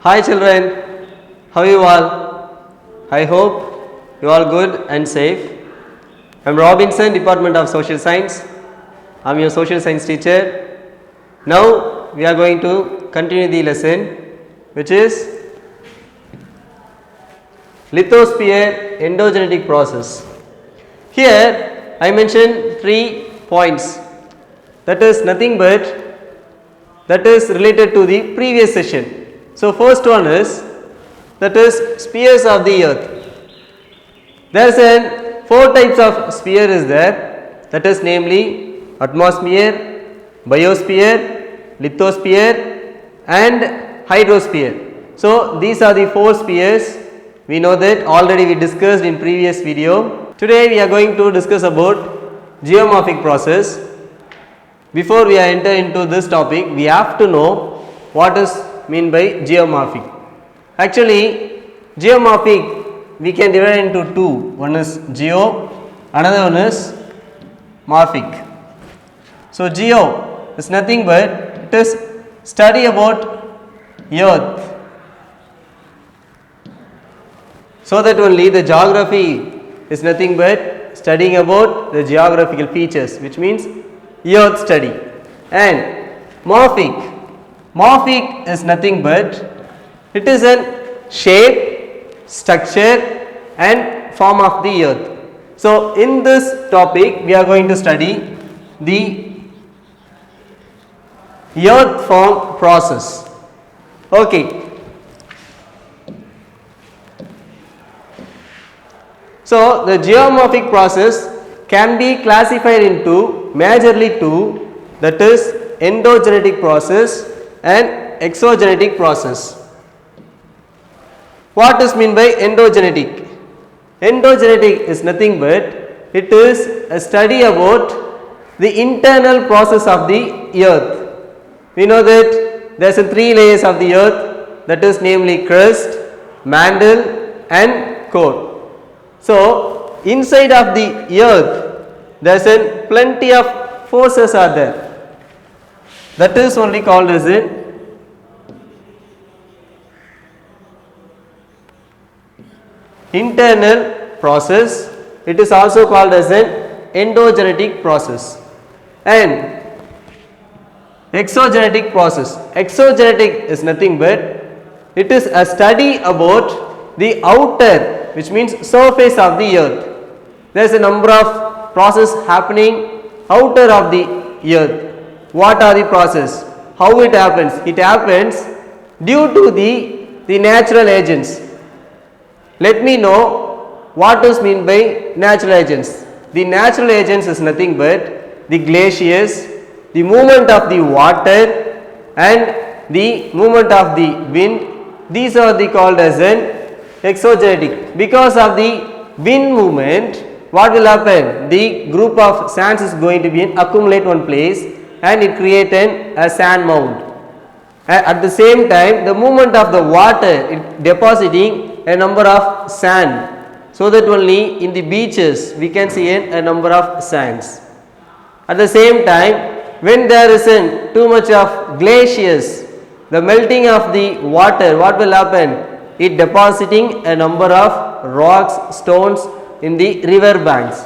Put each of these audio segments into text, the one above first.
Hi children, how are you all? I hope you are all good and safe. I am Robinson, Department of Social Science. I am your social science teacher. Now we are going to continue the lesson, which is lithosphere endogenetic process. Here I mentioned 3 points, that is nothing but that is related to the previous session. So first one is that is spheres of the earth. There is 4 types of sphere is there, that is namely atmosphere, biosphere, lithosphere and hydrosphere. So these are the 4 spheres. We know that already we discussed in previous video. Today we are going to discuss about geomorphic process. Before we enter into this topic, we have to know what is mean by geomorphic. Actually, geomorphic we can divide into 2. One is geo, another one is morphic. So geo is nothing but it is study about earth. So that only the geography is nothing but studying about the geographical features, which means earth study. And morphic is nothing but it is a shape, structure and form of the earth. So in this topic we are going to study the earth form process. Okay. So the geomorphic process can be classified into majorly 2, that is endogenetic process and exogenetic process. What is mean by endogenetic? Endogenetic is nothing but it is a study about the internal process of the earth. We know that there are 3 layers of the earth, that is namely crust, mantle and core. So inside of the earth there is plenty of forces are there, that is only called as an internal process. It is also called as an endogenetic process and exogenetic process. Exogenetic is nothing but it is a study about the outer, which means surface of the earth. There is a number of processes happening outer of the earth. What are the process? How it happens? It happens due to the natural agents. Let me know what is mean by natural agents. The natural agents is nothing but the glaciers, the movement of the water and the movement of the wind. These are the called as an exogenetic. Because of the wind movement, what will happen? The group of sands is going to be accumulate one place and it create a sand mound. At the same time, the movement of the water it depositing a number of sand, so that only in the beaches we can see a number of sands. At the same time, when there is too much of glaciers, the melting of the water, what will happen? It depositing a number of rocks, stones in the river banks.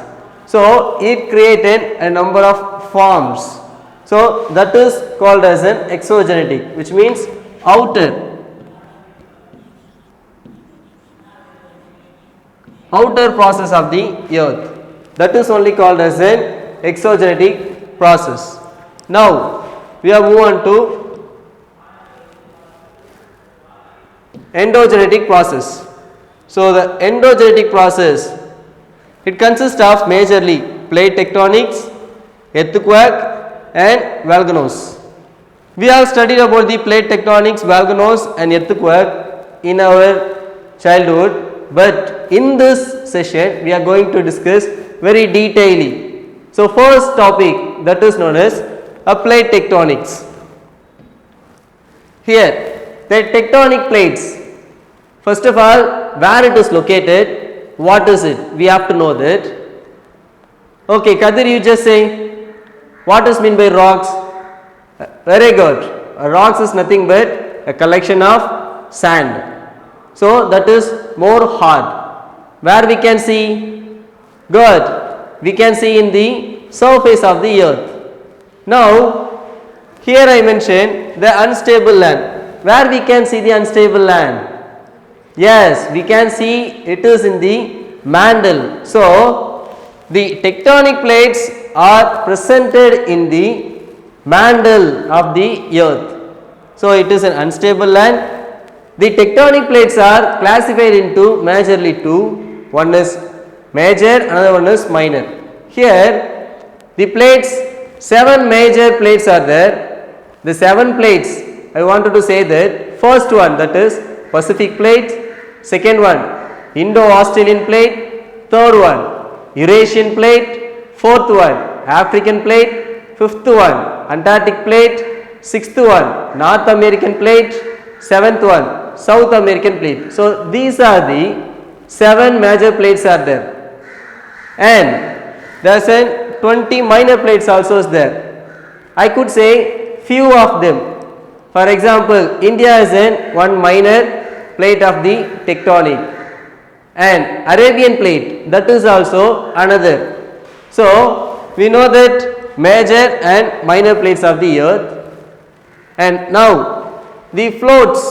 So it created a number of forms. So that is called as an exogenetic, which means outer process of the earth. That is only called as an exogenetic process. Now we are move on to endogenetic process. So the endogenetic process, it consists of majorly plate tectonics, earthquake and volcanoes. We have studied about the plate tectonics, volcanoes and earthquake in our childhood, but in this session we are going to discuss very detailedly. So first topic, that is known as plate tectonics. Here the tectonic plates, first of all where it is located, what is it? We have to know that. Okay, Kadir, you just say what is mean by rocks? Very good. Rocks is nothing but a collection of sand. So that is more hard. Where we can see? Good. We can see in the surface of the earth. Now, here I mentioned the unstable land. Where we can see the unstable land? Yes, we can see it is in the mantle. So, the tectonic plates are presented in the mantle of the earth. So, it is an unstable land. The tectonic plates are classified into majorly two. One is major, another one is minor. Here, the plates, 7 major plates are there. The 7 plates, I wanted to say that first one, that is Pacific plate, second one Indo-Australian plate, third one Eurasian plate, fourth one African plate, fifth one Antarctic plate, sixth one North American plate, seventh one South American plate. So these are the 7 major plates are there, and there is a 20 minor plates also is there. I could say few of them. For example, India is in one minor plate of the tectonic, and Arabian plate, that is also another. So we know that major and minor plates of the earth. And now the floats,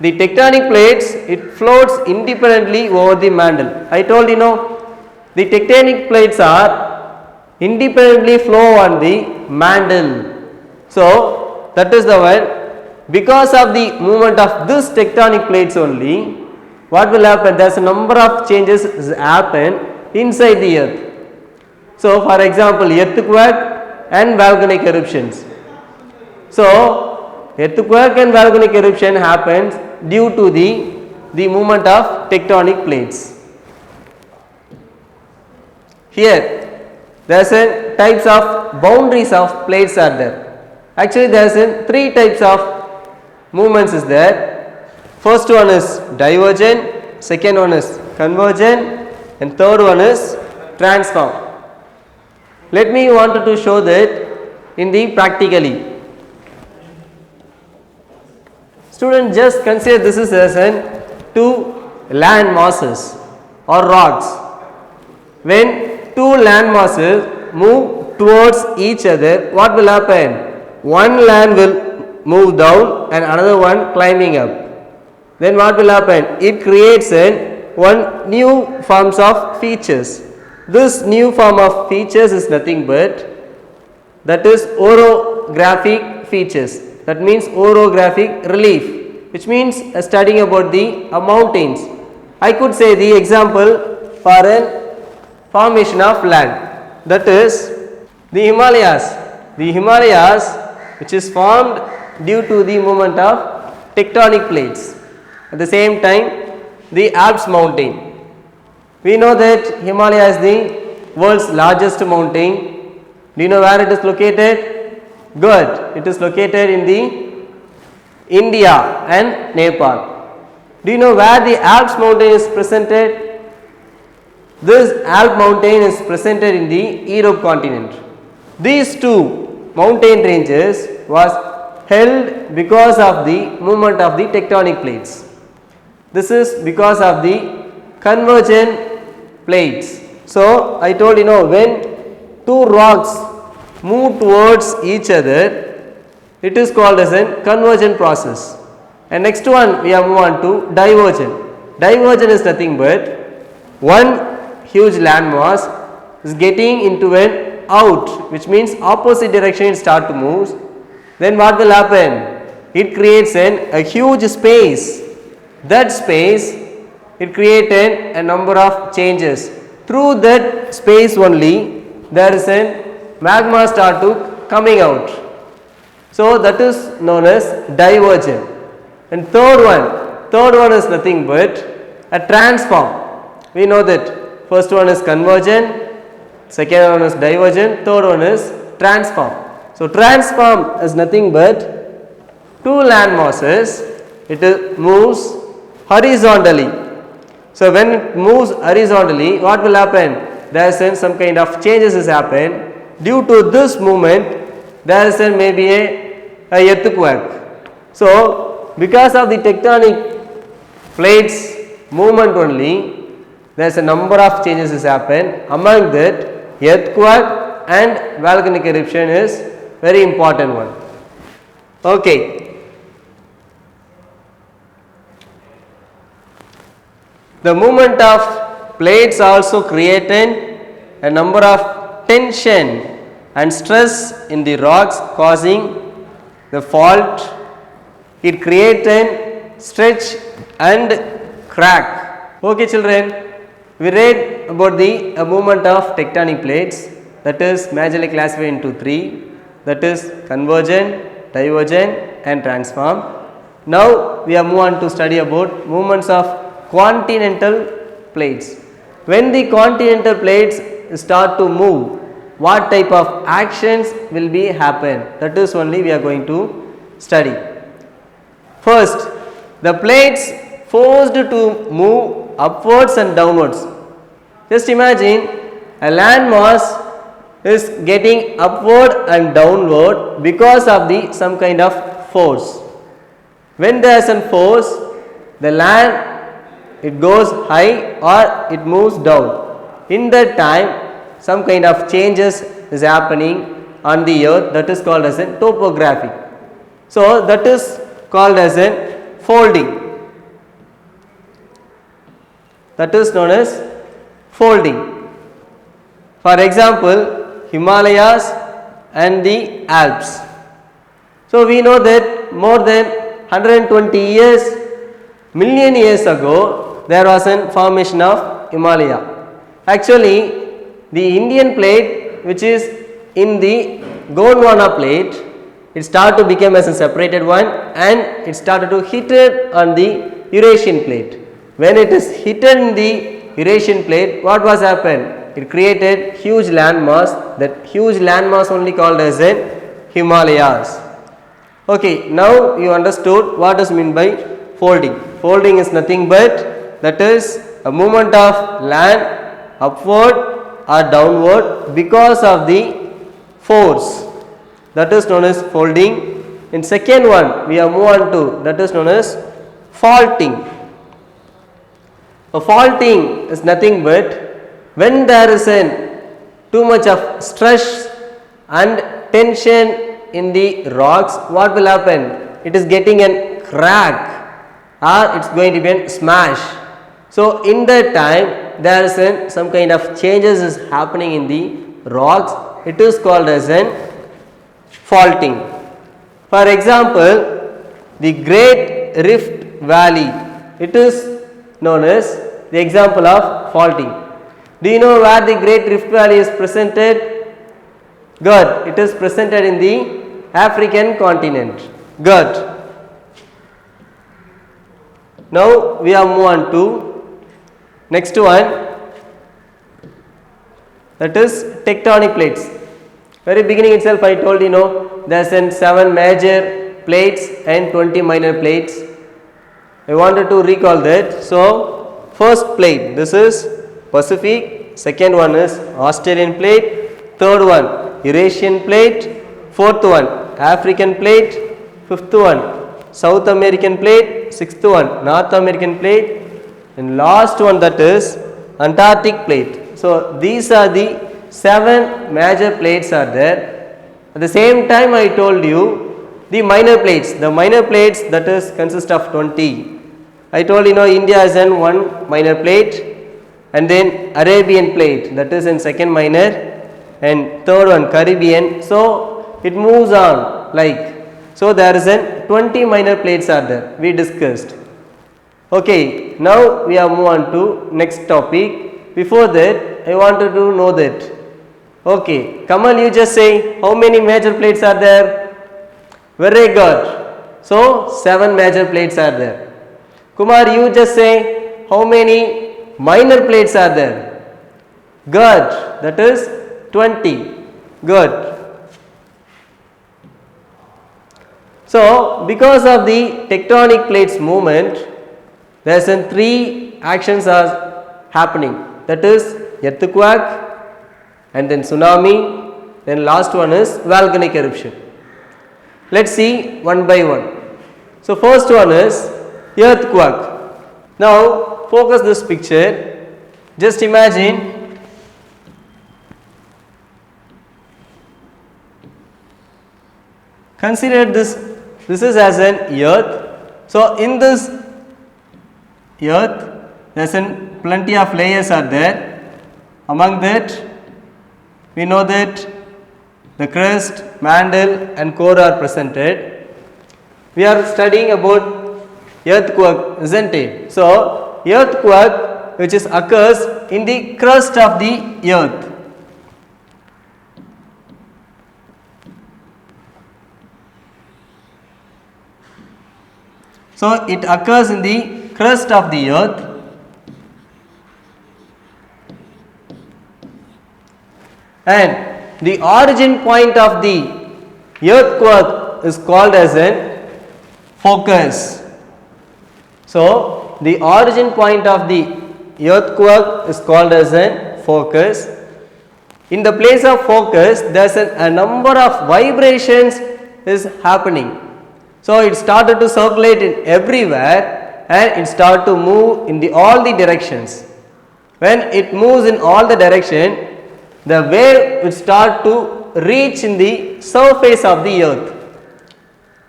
the tectonic plates, it floats independently over the mantle. I told you know, the tectonic plates are independently flow on the mantle. So that is the one. Because of the movement of this tectonic plates only, what will happen? There is a number of changes happen inside the earth. So for example, earthquake and volcanic eruptions. So earthquake and volcanic eruption happens due to the movement of tectonic plates. Here there is a types of boundaries of plates are there. Actually there is a 3 types of movements is there. First one is divergent, second one is convergent, and third one is transform. Let me wanted to show that in the practically. Student, just consider this is as an 2 land masses or rocks. When 2 land masses move towards each other, what will happen? One land will move down and another one climbing up. Then what will happen? It creates one new forms of features. This new form of features is nothing but, that is orographic features. That means orographic relief, which means studying about the mountains. I could say the example for a formation of land, that is the Himalayas. The Himalayas, which is formed due to the movement of tectonic plates. At the same time, the Alps mountain. We know that Himalaya is the world's largest mountain. Do you know where it is located? Good. It is located in the India and Nepal. Do you know where the Alps mountain is presented? This Alp mountain is presented in the Europe continent. These 2 mountain ranges was held because of the movement of the tectonic plates. This is because of the convergent plates. So I told you know, when 2 rocks move towards each other, it is called as a convergent process. And next one we have moved on to divergent. Divergent is nothing but one huge landmass is getting into an out, which means opposite direction it start to move. Then what will happen? It creates a huge space. That space, it created a number of changes. Through that space only, there is a magma start to coming out. So that is known as divergent. And third one is nothing but a transform. We know that first one is convergent, second one is divergent, third one is transform. So transform is nothing but 2 land masses, it moves horizontally. So when it moves horizontally, what will happen? There is some kind of changes is happen. Due to this movement, there is maybe a earthquake. So because of the tectonic plates movement only, there is a number of changes has happened. Among that, earthquake and volcanic eruption is very important one. Okay. The movement of plates also created a number of tension and stress in the rocks, causing the fault. It created stretch and crack. Okay children, we read about the movement of tectonic plates, that is majorly classified into three, that is convergent, divergent and transform. Now we are move on to study about movements of continental plates. When the continental plates start to move, what type of actions will be happen? That is only we are going to study. First, the plates forced to move upwards and downwards. Just imagine a land mass is getting upward and downward because of the some kind of force. When there is a force, the land it goes high or it moves down. In that time, some kind of changes is happening on the earth, that is called as a topography. So that is called as a folding. That is known as folding. For example, Himalayas and the Alps. So we know that more than 120 years, million years ago, there was a formation of Himalaya. Actually, the Indian plate, which is in the Gondwana plate, it started to become as a separated one, and it started to hit it on the Eurasian plate. When it is hit in the Eurasian plate, what was happened? It created huge landmass. That huge landmass only called as a Himalayas. Okay, now you understood what is meant by folding. Folding is nothing but that is a movement of land upward or downward because of the force. That is known as folding. In second one, we are move on to that is known as faulting. A faulting is nothing but when there is too much of stress and tension in the rocks, what will happen? It is getting a crack or it's going to be a smash. So in that time there is some kind of changes is happening in the rocks. It is called as an faulting. For example, the Great Rift Valley, it is known as the example of faulting. Do you know where the Great Rift Valley is presented? Good. It is presented in the African continent. Good. Now we are move on to next one, that is tectonic plates. Very beginning itself I told there are 7 major plates and 20 minor plates. I wanted to recall that. So first plate, this is Pacific, second one is Australian plate, third one Eurasian plate, fourth one African plate, fifth one South American plate, sixth one North American plate, and last one that is Antarctic plate. So these are the 7 major plates are there. At the same time I told you the minor plates. The minor plates that is consist of 20. I told India is in one minor plate, and then Arabian plate that is in second minor, and third one Caribbean. So it moves on like, so there is 20 minor plates are there, we discussed. Okay, now we are move on to next topic. Before that I wanted to know that. Okay, Kamal, you just say how many major plates are there? Very good. So 7 major plates are there. Kumar, you just say how many minor plates are there? Good. That is 20. Good. So because of the tectonic plates movement, there are 3 actions are happening. That is earthquake, and then tsunami, then last one is volcanic eruption. Let's see one by one. So first one is earthquake. Now focus this picture. Just imagine consider this is as an earth. So in this earth there is plenty of layers are there. Among that we know that the crust, mantle and core are presented. We are studying about earthquake, isn't it? So earthquake which occurs in the crust of the earth. So it occurs in the crust of the earth. And the origin point of the earthquake is called as a focus. So the origin point of the earthquake is called as a focus. In the place of focus, there is a number of vibrations is happening. So it started to circulate in everywhere and it started to move in all the directions. When it moves in all the direction, the wave will start to reach in the surface of the earth.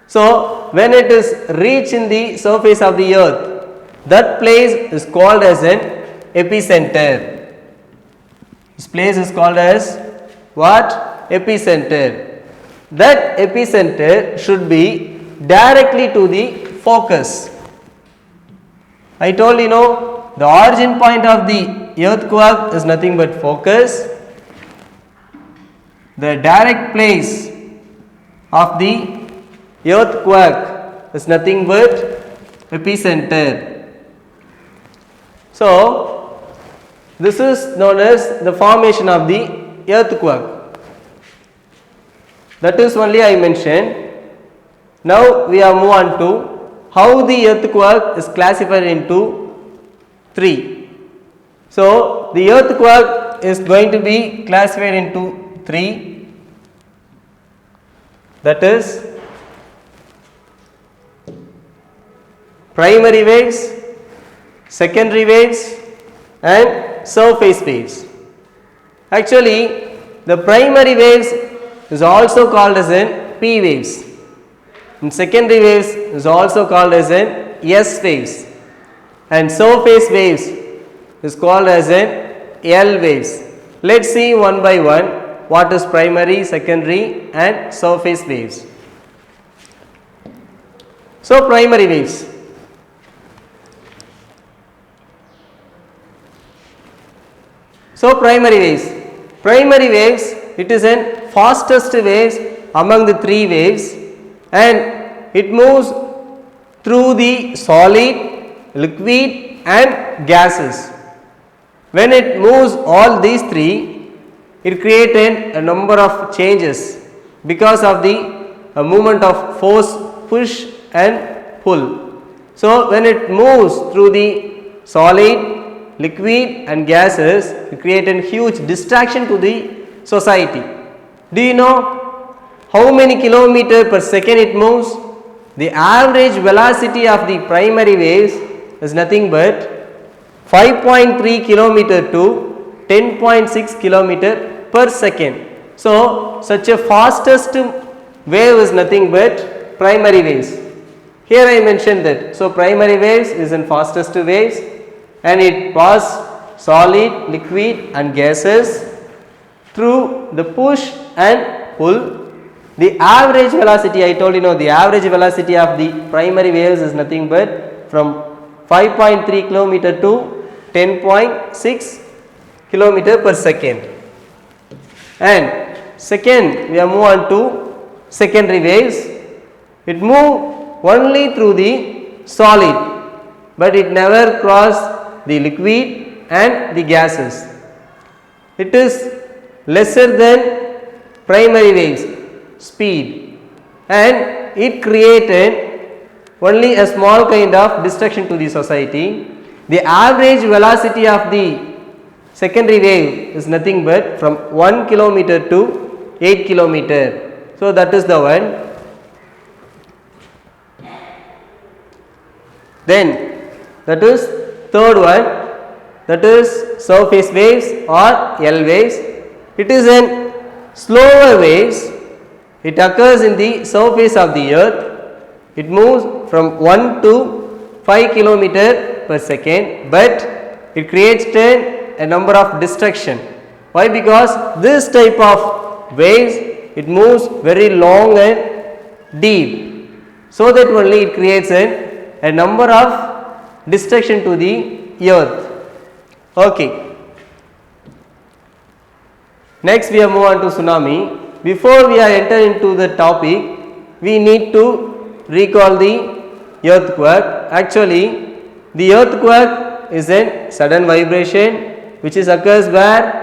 So when it is reach in the surface of the earth, that place is called as an epicenter. This place is called as what? Epicenter. That epicenter should be directly to the focus. I told you know the origin point of the earthquake is nothing but focus. The direct place of the earthquake is nothing but epicenter. So this is known as the formation of the earthquake. That is only I mentioned. Now we are move on to how the earthquake is classified into three. So the earthquake is going to be classified into three, that is primary waves, secondary waves and surface waves. Actually the primary waves is also called as an P waves and secondary waves is also called as an S waves and surface waves is called as an L waves. Let's see one by one what is primary, secondary and surface waves. So primary waves. So primary waves. Primary waves, it is an fastest waves among the three waves and it moves through the solid, liquid and gases. When it moves all these three, it created a number of changes because of the movement of force, push and pull. So when it moves through the solid, liquid and gases, it created huge distraction to the society. Do you know how many kilometers per second it moves? The average velocity of the primary waves is nothing but 5.3 kilometer to 10.6 kilometer per second. So such a fastest wave is nothing but primary waves. Here I mentioned that. So primary waves is in fastest waves and it pass solid, liquid and gases through the push and pull. The average velocity, I told you know the average velocity of the primary waves is nothing but from 5.3 kilometer to 10.6 kilometer per second. And second we are move on to secondary waves. It move only through the solid but it never cross the liquid and the gases. It is lesser than primary waves speed and it created only a small kind of destruction to the society. The average velocity of the secondary wave is nothing but from 1 kilometer to 8 kilometer. So that is the one. Then that is third one, that is surface waves or L waves. It is an slower waves. It occurs in the surface of the earth. It moves from 1 to 5 kilometer per second, but it creates a number of destruction. Why? Because this type of waves, it moves very long and deep, so that only it creates a number of destruction to the earth. Okay. Next we are move on to tsunami. Before we are enter into the topic, we need to recall the earthquake. Actually, the earthquake is a sudden vibration which is occurs where?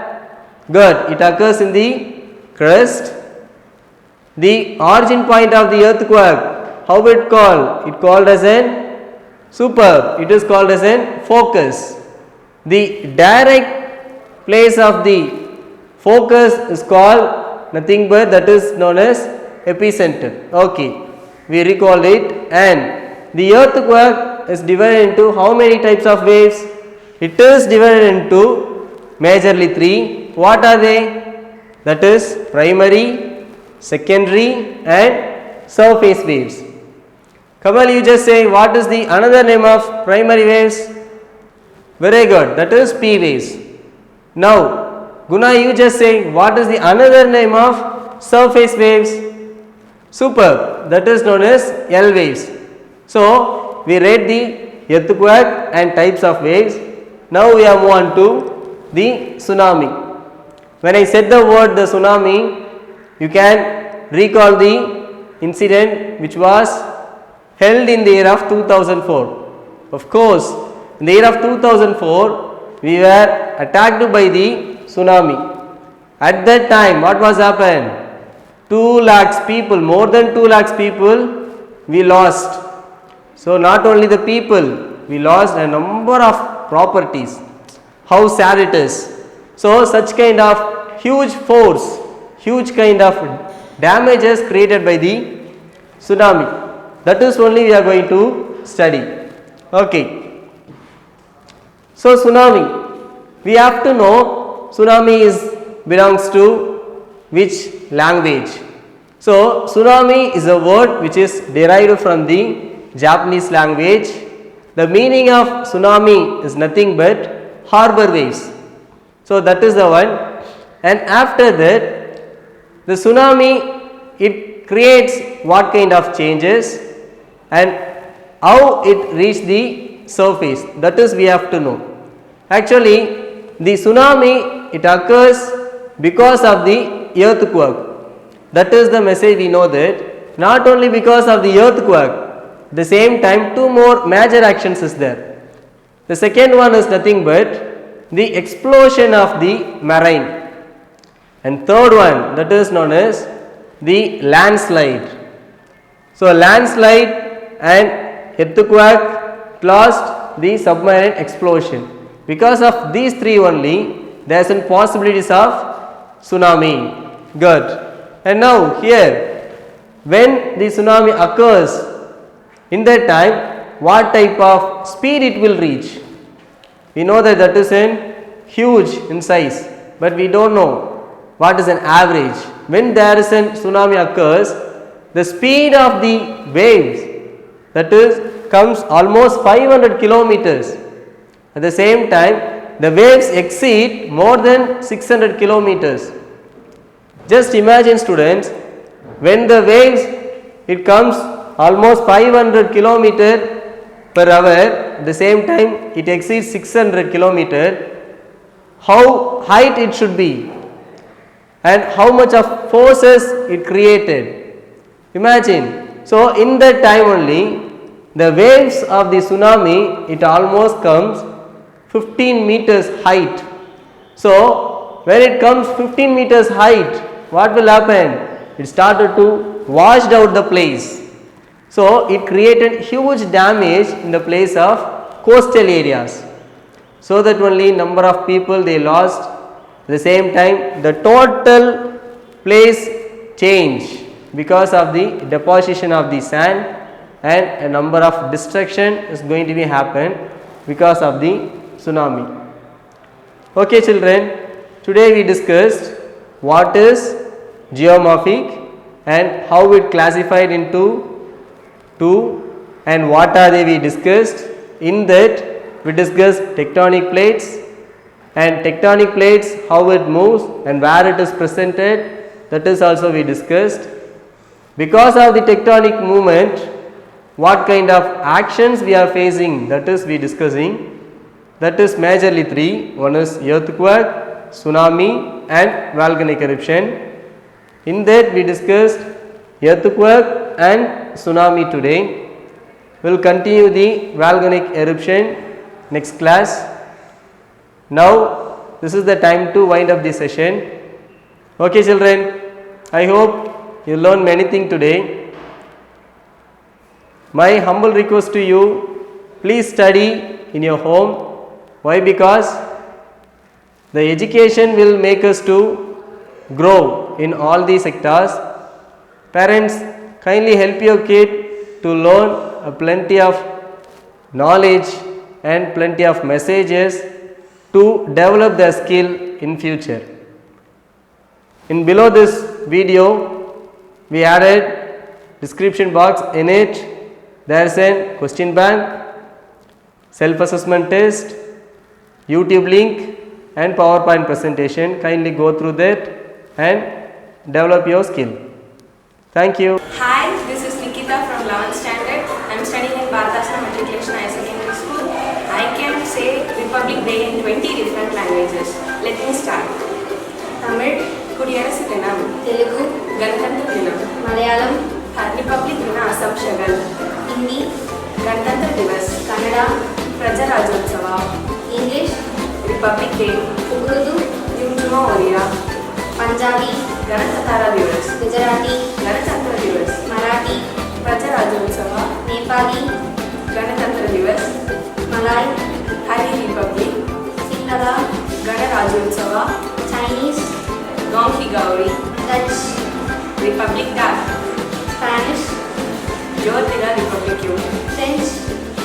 Good. It occurs in the crust. The origin point of the earthquake, how it called? It called as an superb. It is called as an focus. The direct place of the focus is called nothing but that is known as epicenter. Okay, we recall it. And the earthquake is divided into how many types of waves? It is divided into majorly three. What are they? That is primary, secondary and surface waves. Kamal, you just say what is the another name of primary waves? Very good, that is P waves. Now Guna, you just say what is the another name of surface waves? Superb, that is known as L waves. So we read the earthquake and types of waves. Now we are move on to the tsunami. When I said the word the tsunami, you can recall the incident which was held in the year of 2004. Of course, in the year of 2004, we were attacked by the tsunami. At that time, what was happened? 2 lakhs people, more than 2 lakhs people we lost. So not only the people, we lost a number of properties. How sad it is. So such kind of huge force, huge kind of damages created by the tsunami. That is only we are going to study. Okay. So tsunami, we have to know tsunami belongs to which language. So tsunami is a word which is derived from the Japanese language. The meaning of tsunami is nothing but harbor waves. So that is the one. And after that, the tsunami, it creates what kind of changes and how it reached the surface. That is we have to know. Actually, the tsunami, it occurs because of the earthquake. That is the message we know, that not only because of the earthquake, at the same time 2 more major actions is there. The second one is nothing but the explosion of the marine, and third one, that is known as the landslide. So landslide and earthquake lost the submarine explosion. Because of these 3 only, there is a possibilities of tsunami. Good. And now here, when the tsunami occurs, in that time, what type of speed it will reach? We know that that is huge in size, but we don't know what is an average. When there is a tsunami occurs, the speed of the waves, that is, comes almost 500 kilometers. At the same time, the waves exceed more than 600 kilometers. Just imagine, students, when the waves, it comes almost 500 kilometer per hour, at the same time it exceeds 600 kilometer, how height it should be and how much of forces it created. Imagine. So in that time only, the waves of the tsunami, it almost comes 15 meters height. So when it comes 15 meters height, what will happen? It started to wash out the place. So it created huge damage in the place of coastal areas. So that only number of people they lost. At the same time, the total place changed because of the deposition of the sand and a number of destruction is going to be happen because of the tsunami. Okay children, today we discussed what is geomorphic and how it classified into two and what are they we discussed. In that we discussed tectonic plates and tectonic plates, how it moves and where it is presented, that is also we discussed. Because of the tectonic movement, what kind of actions we are facing, that is we discussing. That is majorly three. One is earthquake, tsunami and volcanic eruption. In that we discussed earthquake and tsunami today. We will continue the volcanic eruption next class. Now this is the time to wind up the session. Okay children, I hope you learned many things today. My humble request to you, please study in your home. Why? Because the education will make us to grow in all these sectors. Parents, kindly help your kid to learn plenty of knowledge and plenty of messages to develop their skill in future. In below this video, we added description box. In it, there is a question bank, self-assessment test, YouTube link and PowerPoint presentation. Kindly go through that and develop your skill. Thank you. Hi, this is Nikita from 11th standard. I am studying in Bharathidhasanar Matric Higher Secondary School. I can say Republic Day in 20 different languages. Let me start. Tamil, Kudiyarasu Dinam. Telugu, Ganatantra Dinam. Malayalam, Republic Dina Assumption. Hindi, Ganatantra Divas. Kannada, Praja Rajotsava. English, Republic Day. Urdu, Yumjuma Oriya. Punjabi, Ganatantra Divas. Gujarati, Ganatantra Divas. Marathi, Praja Rajotsava. Nepali, Ganatantra Divas. Malay, Hari Republic. Sinhala, Gana Rajotsava. Chinese, Gonghi Gauri. Dutch, Republic Day. Spanish, Jour de la République. French,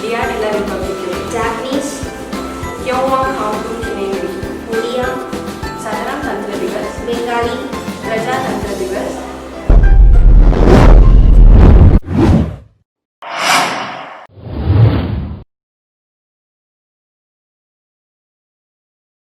Dia de la République. Japanese, Kyowa Kampun Kine.